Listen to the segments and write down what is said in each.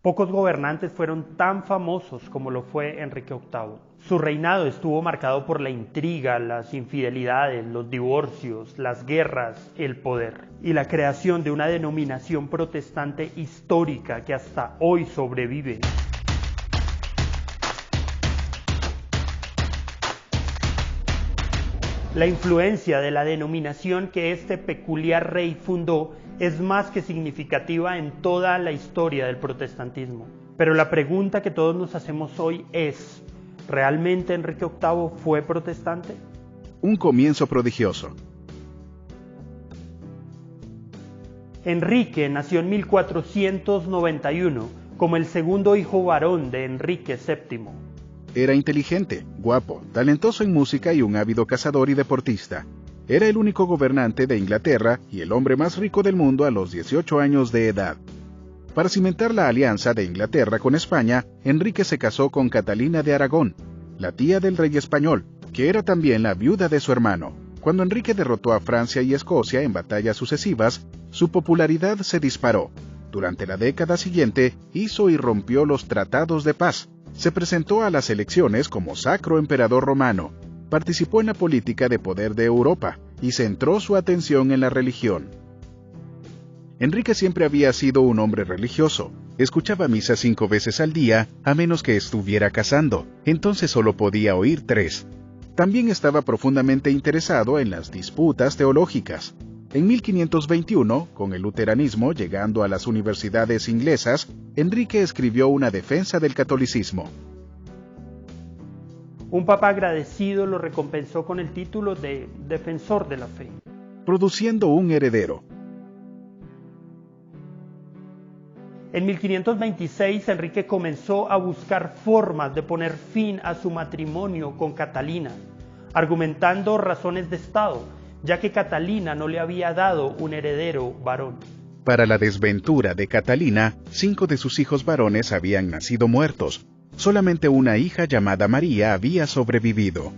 Pocos gobernantes fueron tan famosos como lo fue Enrique VIII. Su reinado estuvo marcado por la intriga, las infidelidades, los divorcios, las guerras, el poder y la creación de una denominación protestante histórica que hasta hoy sobrevive. La influencia de la denominación que este peculiar rey fundó es más que significativa en toda la historia del protestantismo. Pero la pregunta que todos nos hacemos hoy es, ¿realmente Enrique VIII fue protestante? Un comienzo prodigioso. Enrique nació en 1491 como el segundo hijo varón de Enrique VII. Era inteligente, guapo, talentoso en música y un ávido cazador y deportista. Era el único gobernante de Inglaterra y el hombre más rico del mundo a los 18 años de edad. Para cimentar la alianza de Inglaterra con España, Enrique se casó con Catalina de Aragón, la tía del rey español, que era también la viuda de su hermano. Cuando Enrique derrotó a Francia y Escocia en batallas sucesivas, su popularidad se disparó. Durante la década siguiente, hizo y rompió los tratados de paz. Se presentó a las elecciones como Sacro Emperador Romano, participó en la política de poder de Europa y centró su atención en la religión. Enrique siempre había sido un hombre religioso, escuchaba misa 5 veces al día, a menos que estuviera cazando, entonces solo podía oír 3. También estaba profundamente interesado en las disputas teológicas. En 1521, con el luteranismo llegando a las universidades inglesas, Enrique escribió una defensa del catolicismo. Un papa agradecido lo recompensó con el título de defensor de la fe, produciendo un heredero. En 1526, Enrique comenzó a buscar formas de poner fin a su matrimonio con Catalina, argumentando razones de Estado, ya que Catalina no le había dado un heredero varón. Para la desventura de Catalina, 5 de sus hijos varones habían nacido muertos. Solamente una hija llamada María había sobrevivido.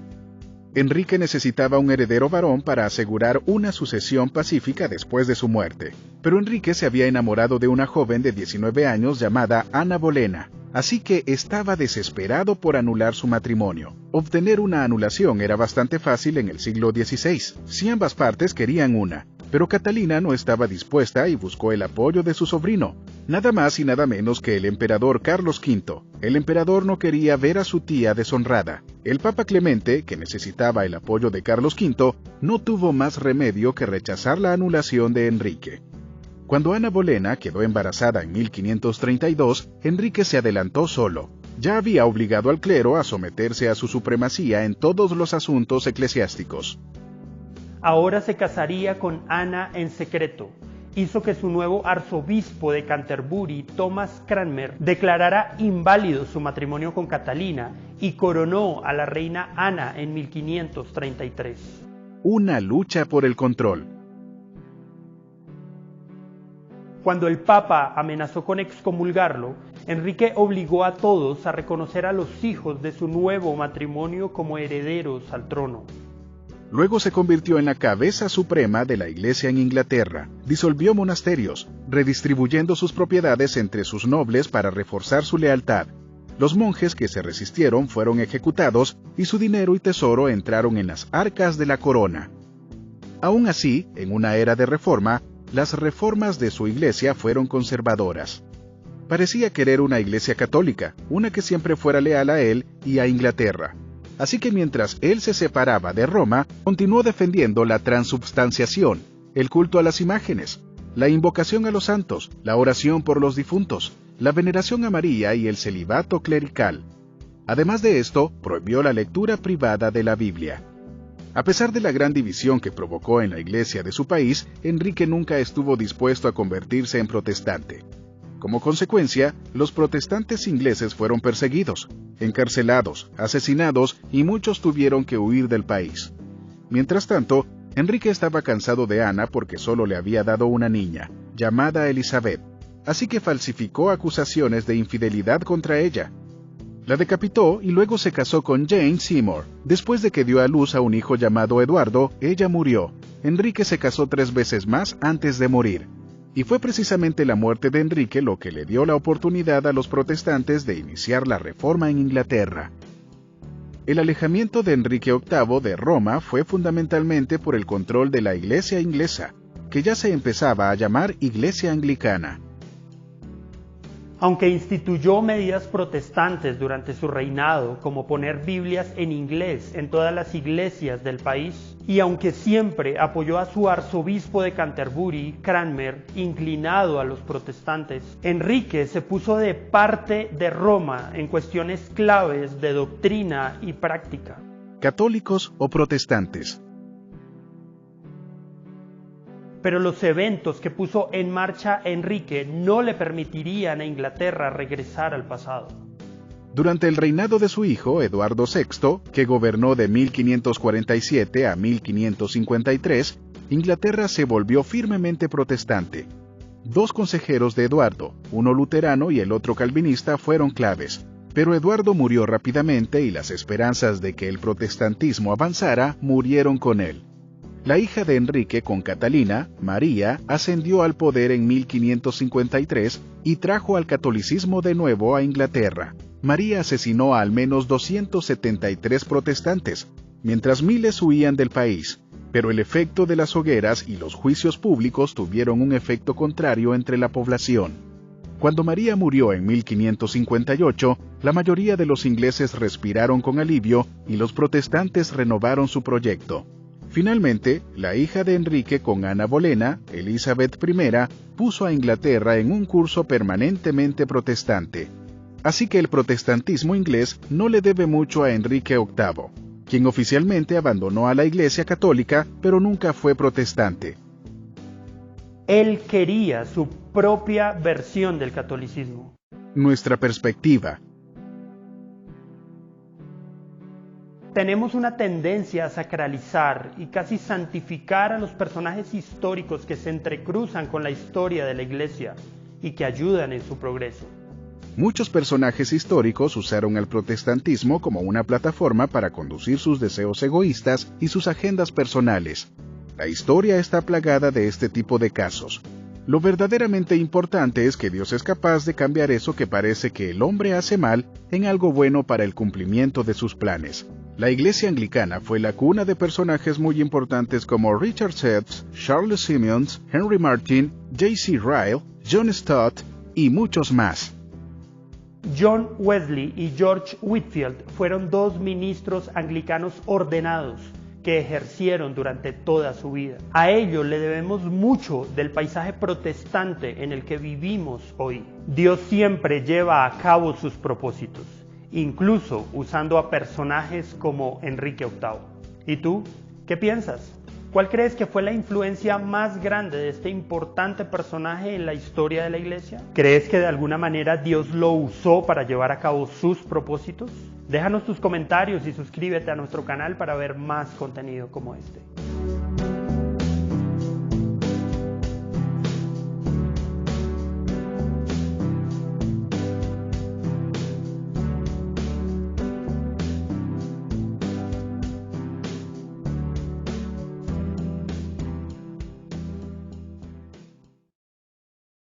Enrique necesitaba un heredero varón para asegurar una sucesión pacífica después de su muerte. Pero Enrique se había enamorado de una joven de 19 años llamada Ana Bolena, así que estaba desesperado por anular su matrimonio. Obtener una anulación era bastante fácil en el siglo XVI, si ambas partes querían una. Pero Catalina no estaba dispuesta y buscó el apoyo de su sobrino, nada más y nada menos que el emperador Carlos V. El emperador no quería ver a su tía deshonrada. El Papa Clemente, que necesitaba el apoyo de Carlos V, no tuvo más remedio que rechazar la anulación de Enrique. Cuando Ana Bolena quedó embarazada en 1532, Enrique se adelantó solo. Ya había obligado al clero a someterse a su supremacía en todos los asuntos eclesiásticos. Ahora se casaría con Ana en secreto. Hizo que su nuevo arzobispo de Canterbury, Thomas Cranmer, declarara inválido su matrimonio con Catalina y coronó a la reina Ana en 1533. Una lucha por el control. Cuando el Papa amenazó con excomulgarlo, Enrique obligó a todos a reconocer a los hijos de su nuevo matrimonio como herederos al trono. Luego se convirtió en la cabeza suprema de la Iglesia en Inglaterra, disolvió monasterios, redistribuyendo sus propiedades entre sus nobles para reforzar su lealtad. Los monjes que se resistieron fueron ejecutados y su dinero y tesoro entraron en las arcas de la corona. Aún así, en una era de reforma, las reformas de su iglesia fueron conservadoras. Parecía querer una iglesia católica, una que siempre fuera leal a él y a Inglaterra. Así que mientras él se separaba de Roma, continuó defendiendo la transubstanciación, el culto a las imágenes, la invocación a los santos, la oración por los difuntos, la veneración a María y el celibato clerical. Además de esto, prohibió la lectura privada de la Biblia. A pesar de la gran división que provocó en la iglesia de su país, Enrique nunca estuvo dispuesto a convertirse en protestante. Como consecuencia, los protestantes ingleses fueron perseguidos, encarcelados, asesinados y muchos tuvieron que huir del país. Mientras tanto, Enrique estaba cansado de Ana porque solo le había dado una niña, llamada Elizabeth, así que falsificó acusaciones de infidelidad contra ella. La decapitó y luego se casó con Jane Seymour. Después de que dio a luz a un hijo llamado Eduardo, ella murió. Enrique se casó 3 veces más antes de morir. Y fue precisamente la muerte de Enrique lo que le dio la oportunidad a los protestantes de iniciar la reforma en Inglaterra. El alejamiento de Enrique VIII de Roma fue fundamentalmente por el control de la Iglesia inglesa, que ya se empezaba a llamar Iglesia Anglicana. Aunque instituyó medidas protestantes durante su reinado, como poner Biblias en inglés en todas las iglesias del país, y aunque siempre apoyó a su arzobispo de Canterbury, Cranmer, inclinado a los protestantes, Enrique se puso de parte de Roma en cuestiones claves de doctrina y práctica. Católicos o protestantes. Pero los eventos que puso en marcha Enrique no le permitirían a Inglaterra regresar al pasado. Durante el reinado de su hijo, Eduardo VI, que gobernó de 1547 a 1553, Inglaterra se volvió firmemente protestante. Dos consejeros de Eduardo, uno luterano y el otro calvinista, fueron claves, pero Eduardo murió rápidamente y las esperanzas de que el protestantismo avanzara murieron con él. La hija de Enrique con Catalina, María, ascendió al poder en 1553 y trajo al catolicismo de nuevo a Inglaterra. María asesinó a al menos 273 protestantes, mientras miles huían del país, pero el efecto de las hogueras y los juicios públicos tuvieron un efecto contrario entre la población. Cuando María murió en 1558, la mayoría de los ingleses respiraron con alivio y los protestantes renovaron su proyecto. Finalmente, la hija de Enrique con Ana Bolena, Elizabeth I, puso a Inglaterra en un curso permanentemente protestante. Así que el protestantismo inglés no le debe mucho a Enrique VIII, quien oficialmente abandonó a la Iglesia católica, pero nunca fue protestante. Él quería su propia versión del catolicismo. Nuestra perspectiva. Tenemos una tendencia a sacralizar y casi santificar a los personajes históricos que se entrecruzan con la historia de la Iglesia y que ayudan en su progreso. Muchos personajes históricos usaron al protestantismo como una plataforma para conducir sus deseos egoístas y sus agendas personales. La historia está plagada de este tipo de casos. Lo verdaderamente importante es que Dios es capaz de cambiar eso que parece que el hombre hace mal en algo bueno para el cumplimiento de sus planes. La Iglesia Anglicana fue la cuna de personajes muy importantes como Richard Seps, Charles Simmons, Henry Martyn, J.C. Ryle, John Stott y muchos más. John Wesley y George Whitefield fueron dos ministros anglicanos ordenados que ejercieron durante toda su vida. A ellos le debemos mucho del paisaje protestante en el que vivimos hoy. Dios siempre lleva a cabo sus propósitos, incluso usando a personajes como Enrique VIII. ¿Y tú? ¿Qué piensas? ¿Cuál crees que fue la influencia más grande de este importante personaje en la historia de la Iglesia? ¿Crees que de alguna manera Dios lo usó para llevar a cabo sus propósitos? Déjanos tus comentarios y suscríbete a nuestro canal para ver más contenido como este.